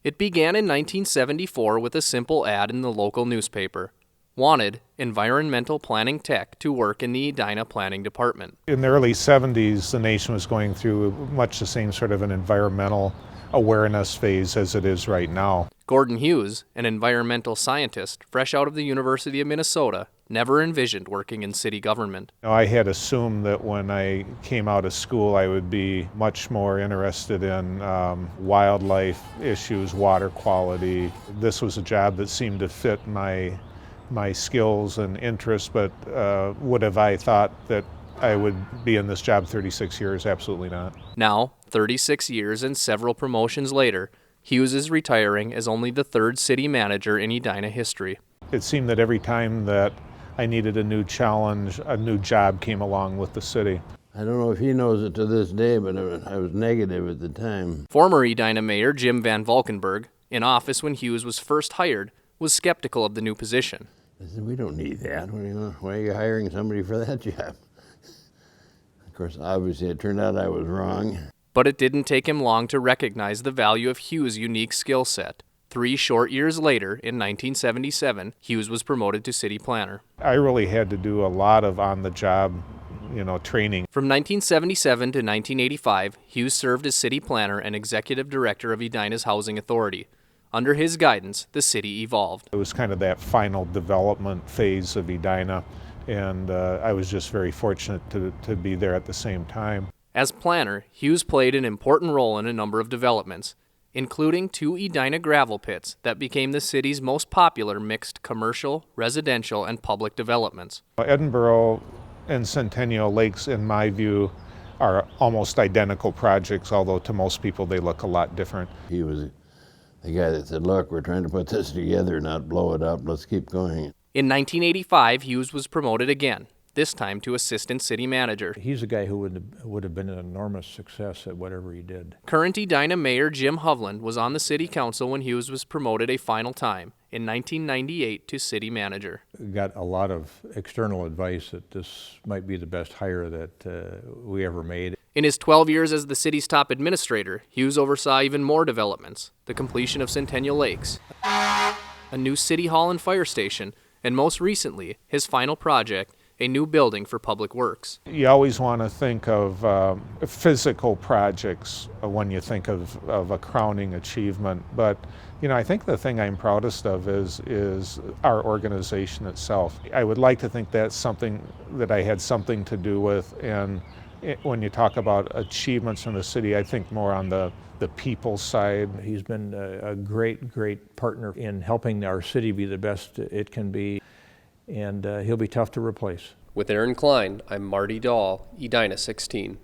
It began in 1974 with a simple ad in the local newspaper. Wanted environmental planning tech to work in the Edina planning department. In the early 70s, the nation was going through much the same sort of an environmental awareness phase as it is right now. Gordon Hughes, an environmental scientist fresh out of the University of Minnesota, never envisioned working in city government. I had assumed that when I came out of school I would be much more interested in wildlife issues, water quality. This was a job that seemed to fit my skills and interests, but would have I thought that I would be in this job 36 years? Absolutely not. Now, 36 years and several promotions later, Hughes is retiring as only the third city manager in Edina history. It seemed that every time that I needed a new challenge, a new job came along with the city. I don't know if he knows it to this day, but I was negative at the time. Former Edina Mayor Jim Van Valkenburg, in office when Hughes was first hired, was skeptical of the new position. I said, we don't need that. Why are you hiring somebody for that job? Of course, obviously, it turned out I was wrong. But it didn't take him long to recognize the value of Hughes' unique skill set. 3 short years later, in 1977, Hughes was promoted to city planner. I really had to do a lot of on-the-job, training. From 1977 to 1985, Hughes served as city planner and executive director of Edina's Housing Authority. Under his guidance, the city evolved. It was kind of that final development phase of Edina, and I was just very fortunate to be there at the same time. As planner, Hughes played an important role in a number of developments, including 2 Edina gravel pits that became the city's most popular mixed commercial, residential, and public developments. Edinburgh and Centennial Lakes, in my view, are almost identical projects, although to most people they look a lot different. He was the guy that said, look, we're trying to put this together, not blow it up, let's keep going. In 1985, Hughes was promoted again, this time to assistant city manager. He's a guy who would have been an enormous success at whatever he did. Current Edina Mayor Jim Hovland was on the city council when Hughes was promoted a final time, in 1998 to city manager. Got a lot of external advice that this might be the best hire that we ever made. In his 12 years as the city's top administrator, Hughes oversaw even more developments, the completion of Centennial Lakes, a new city hall and fire station, and most recently, his final project, a new building for public works. You always want to think of physical projects when you think of a crowning achievement, but I think the thing I'm proudest of is our organization itself. I would like to think that's something that I had something to do with, and when you talk about achievements in the city, I think more on the people side. He's been a great partner in helping our city be the best it can be, and he'll be tough to replace. With Aaron Klein, I'm Marty Dahl, Edina 16.